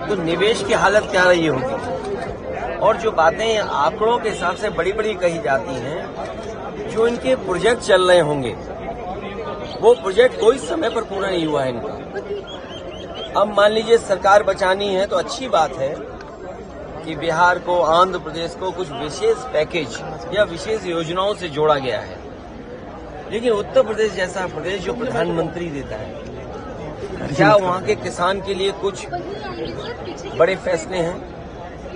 तो निवेश की हालत क्या रही होगी। और जो बातें आंकड़ों के हिसाब से बड़ी बड़ी कही जाती हैं, जो इनके प्रोजेक्ट चल रहे होंगे वो प्रोजेक्ट कोई समय पर पूरा नहीं हुआ है इनका। अब मान लीजिए सरकार बचानी है तो अच्छी बात है कि बिहार को, आंध्र प्रदेश को कुछ विशेष पैकेज या विशेष योजनाओं से जोड़ा गया है, लेकिन उत्तर प्रदेश जैसा प्रदेश जो प्रधानमंत्री देता है, क्या वहां के किसान के लिए कुछ बड़े फैसले हैं?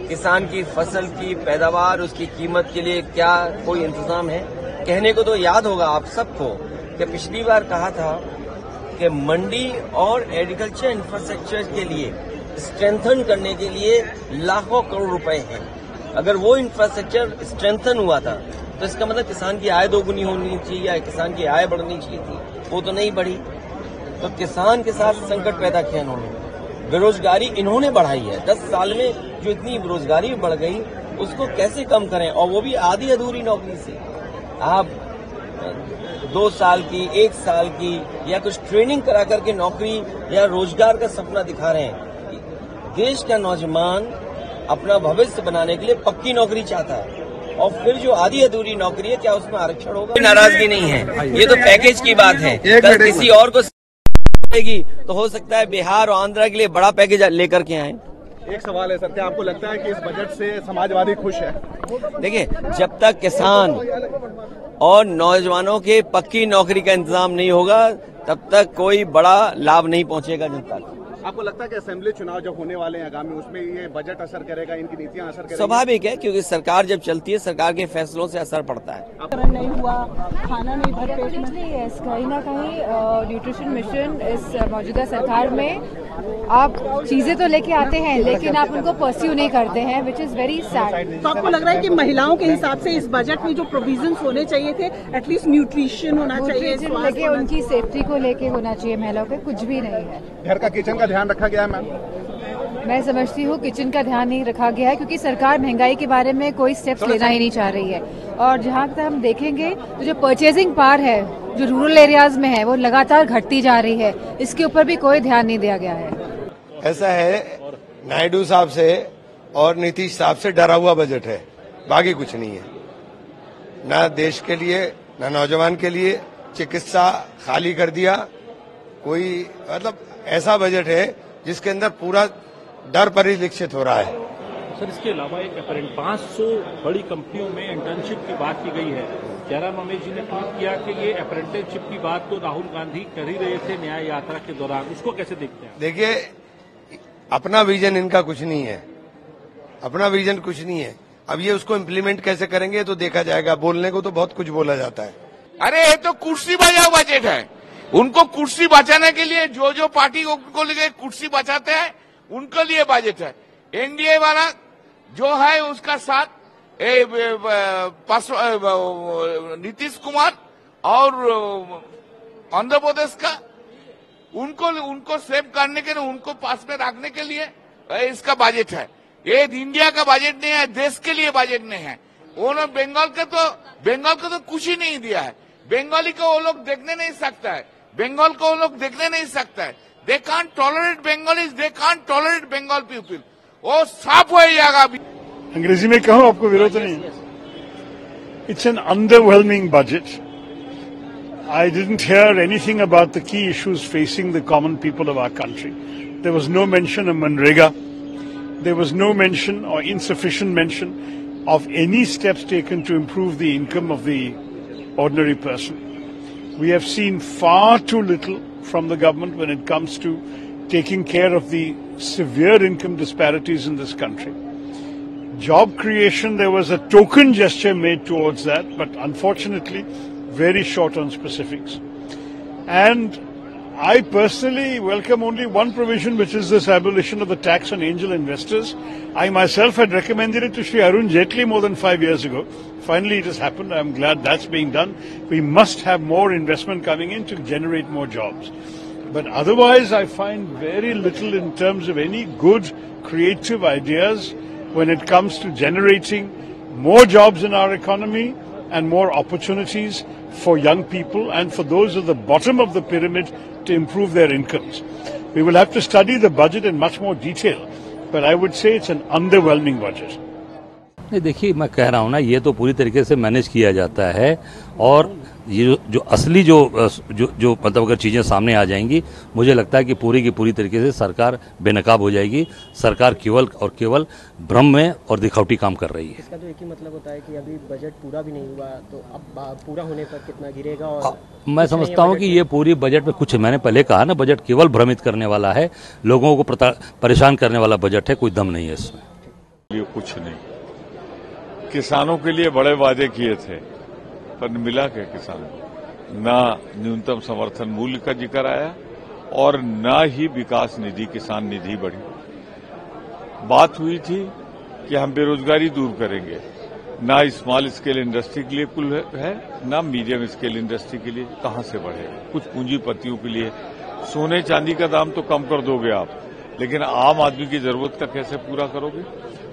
किसान की फसल की पैदावार, उसकी कीमत के लिए क्या कोई इंतजाम है? कहने को तो याद होगा आप सबको कि पिछली बार कहा था कि मंडी और एग्रीकल्चर इंफ्रास्ट्रक्चर के लिए स्ट्रेंथन करने के लिए लाखों करोड़ रुपए हैं। अगर वो इंफ्रास्ट्रक्चर स्ट्रेंथन हुआ था तो इसका मतलब किसान की आय दोगुनी होनी चाहिए या किसान की आय बढ़नी चाहिए थी, वो तो नहीं बढ़ी। तो किसान के साथ संकट पैदा किया इन्होंने। बेरोजगारी इन्होंने बढ़ाई है। 10 साल में जो इतनी बेरोजगारी बढ़ गई उसको कैसे कम करें, और वो भी आधी अधूरी नौकरी से। आप 2 साल की, 1 साल की या कुछ ट्रेनिंग करा करके नौकरी या रोजगार का सपना दिखा रहे हैं। देश का नौजवान अपना भविष्य बनाने के लिए पक्की नौकरी चाहता है, और फिर जो आधी अधूरी नौकरी है क्या उसमें आरक्षण होगा? नाराजगी नहीं है, ये तो पैकेज की बात है। कल किसी और को तो हो सकता है बिहार और आंध्र के लिए बड़ा पैकेज लेकर के आए। एक सवाल है सर, क्या आपको लगता है कि इस बजट से समाजवादी खुश है? देखिए, जब तक किसान और नौजवानों के पक्की नौकरी का इंतजाम नहीं होगा तब तक कोई बड़ा लाभ नहीं पहुंचेगा जनता को। आपको लगता है कि असेंबली चुनाव जब होने वाले हैं आगामी, उसमें ये बजट असर करेगा, इनकी नीतियां असर करेंगी? स्वाभाविक है, क्योंकि सरकार जब चलती है सरकार के फैसलों से असर पड़ता है। नहीं हुआ, खाना नहीं भर पेट में, कहीं ना कहीं न्यूट्रिशन मिशन इस मौजूदा सरकार में आप चीजें तो लेके आते हैं लेकिन आप उनको परस्यू नहीं करते हैं, विच इज वेरी सैड। तो आपको लग रहा है कि महिलाओं के हिसाब से इस बजट में जो प्रोविजंस होने चाहिए थे, एटलीस्ट न्यूट्रिशन होना चाहिए, लेके उनकी सेफ्टी को लेके होना चाहिए, महिलाओं के कुछ भी नहीं है। घर का किचन का ध्यान रखा गया है? मैम, मैं समझती हूँ किचन का ध्यान नहीं रखा गया है, क्योंकि सरकार महंगाई के बारे में कोई स्टेप्स लेना ही नहीं चाह रही है। और जहाँ तक हम देखेंगे तो जो परचेजिंग पावर है जो रूरल एरियाज में है वो लगातार घटती जा रही है, इसके ऊपर भी कोई ध्यान नहीं दिया गया है। ऐसा है, नायडू साहब से और नीतीश साहब से डरा हुआ बजट है, बाकी कुछ नहीं है। ना देश के लिए ना नौजवान के लिए। चिकित्सा खाली कर दिया, कोई मतलब ऐसा बजट है जिसके अंदर पूरा डर परिलक्षित हो रहा है। सर, इसके अलावा एक अपेरेंट 500 बड़ी कंपनियों में इंटर्नशिप की बात की गई है। जयराम रमेश जी ने ट्वीट किया कि ये अप्रेंटिसशिप की बात तो राहुल गांधी कर ही रहे थे न्याय यात्रा के दौरान, इसको कैसे देखते हैं? देखिए, अपना विजन इनका कुछ नहीं है, अपना विजन कुछ नहीं है। अब ये उसको इम्प्लीमेंट कैसे करेंगे तो देखा जाएगा। बोलने को तो बहुत कुछ बोला जाता है। अरे ये तो कुर्सी बचाओ बजट है। उनको कुर्सी बचाने के लिए जो जो पार्टी उनको लिए कुर्सी बचाते हैं उनके लिए बजट है। एनडीए वाला जो है उसका साथ नीतीश कुमार और आंध्र प्रदेश का, उनको सेव करने के लिए, उनको पास में रखने के लिए इसका बजट है। ये इंडिया का बजट नहीं है, देश के लिए बजट नहीं है। उन्होंने बंगाल को तो कुछ ही नहीं दिया है। बंगाली को वो लोग देखने नहीं सकता है, बंगाल को वो लोग देखने नहीं सकता है। They can't tolerate Bengalis, they can't tolerate Bengal people. वो साफ हो जाएगा अभी। अंग्रेजी में कहूं, आपको विरोध नहीं। It's an underwhelming budget. I didn't hear anything about the key issues facing the common people of our country. There was no mention of Manrega. There was no mention or insufficient mention of any steps taken to improve the income of the ordinary person. We have seen far too little from the government when it comes to taking care of the severe income disparities in this country. Job creation, there was a token gesture made towards that, but unfortunately very short on specifics. And I personally welcome only one provision, which is this abolition of the tax on angel investors. I myself had recommended it to Shri Arun Jaitley more than 5 years ago. Finally, it has happened. I'm glad that's being done. We must have more investment coming in to generate more jobs. But otherwise, I find very little in terms of any good, creative ideas when it comes to generating more jobs in our economy and more opportunities for young people and for those at the bottom of the pyramid to improve their incomes. We will have to study the budget in much more detail, but I would say it's an underwhelming budget. नहीं, देखिए मैं कह रहा हूँ ना, ये तो पूरी तरीके से मैनेज किया जाता है और ये जो असली जो मतलब अगर चीज़ें सामने आ जाएंगी, मुझे लगता है कि पूरी की पूरी तरीके से सरकार बेनकाब हो जाएगी। सरकार केवल और केवल भ्रम में और दिखावटी काम कर रही है। इसका तो एक ही मतलब होता है कि अभी बजट पूरा भी नहीं हुआ, तो अब पूरा होने पर कितना गिरेगा। और मैं समझता हूँ कि ये पूरी बजट में कुछ, मैंने पहले कहा ना, बजट केवल भ्रमित करने वाला है, लोगों को परेशान करने वाला बजट है, कोई दम नहीं है इसमें। कुछ नहीं, किसानों के लिए बड़े वादे किए थे पर मिला क्या किसानों को? ना न्यूनतम समर्थन मूल्य का जिक्र आया और ना ही विकास निधि, किसान निधि बढ़ी। बात हुई थी कि हम बेरोजगारी दूर करेंगे, ना स्मॉल स्केल इंडस्ट्री के लिए कुल है, ना मीडियम स्केल इंडस्ट्री के लिए। कहां से बढ़ेगा? कुछ पूंजीपतियों के लिए सोने चांदी का दाम तो कम कर दोगे आप, लेकिन आम आदमी की जरूरत का कैसे पूरा करोगे?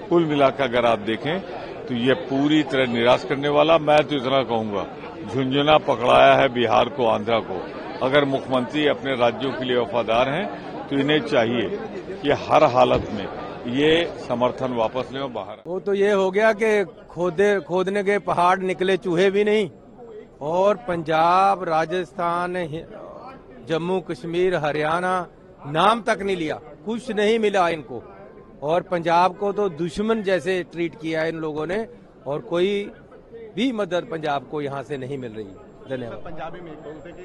कुल मिलाकर अगर आप देखें तो ये पूरी तरह निराश करने वाला। मैं तो इतना कहूंगा, झुंझुना पकड़ाया है बिहार को, आंध्रा को। अगर मुख्यमंत्री अपने राज्यों के लिए वफादार हैं तो इन्हें चाहिए कि हर हालत में ये समर्थन वापस लें और बाहर। वो तो ये हो गया कि खोदने के पहाड़ निकले चूहे भी नहीं, और पंजाब, राजस्थान, जम्मू कश्मीर, हरियाणा नाम तक नहीं लिया, कुछ नहीं मिला इनको। और पंजाब को तो दुश्मन जैसे ट्रीट किया है इन लोगों ने, और कोई भी मदद पंजाब को यहाँ से नहीं मिल रही। धन्यवाद। पंजाबी में बोलते कि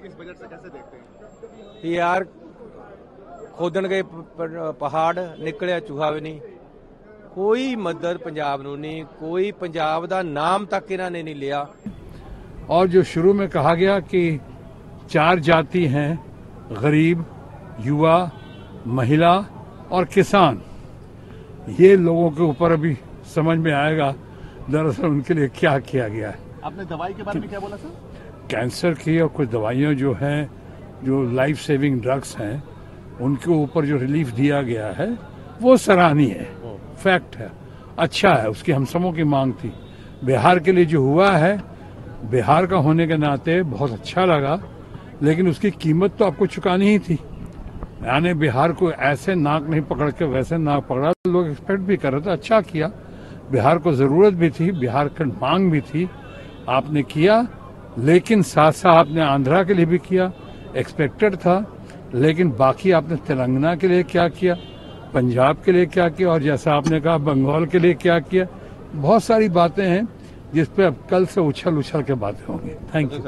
इस बजट से कैसे देखते हैं? यार खोदन गए पहाड़ निकलिया चूहा भी नहीं, कोई मदद पंजाब नूं नहीं, कोई पंजाब दा नाम तक इन्होंने नहीं लिया। और जो शुरू में कहा गया कि 4 जाति हैं, गरीब, युवा, महिला और किसान, ये लोगों के ऊपर अभी समझ में आएगा दरअसल उनके लिए क्या किया गया है। आपने दवाई के बारे में क्या बोला सर? कैंसर की और कुछ दवाइयां जो हैं, जो लाइफ सेविंग ड्रग्स हैं, उनके ऊपर जो रिलीफ दिया गया है वो सराहनीय है, फैक्ट है, अच्छा है, उसकी हम सबों की मांग थी। बिहार के लिए जो हुआ है, बिहार का होने के नाते बहुत अच्छा लगा, लेकिन उसकी कीमत तो आपको चुकानी ही थी। यानी बिहार को ऐसे नाक नहीं पकड़ के वैसे नाक पकड़ा, लोग एक्सपेक्ट भी कर रहे थे, अच्छा किया। बिहार को जरूरत भी थी, बिहार की मांग भी थी, आपने किया। लेकिन साथ साथ आपने आंध्रा के लिए भी किया, एक्सपेक्टेड था। लेकिन बाकी आपने तेलंगाना के लिए क्या किया, पंजाब के लिए क्या किया, और जैसा आपने कहा बंगाल के लिए क्या किया। बहुत सारी बातें हैं जिस पे अब कल से उछल उछल के बातें होंगी। Thank you.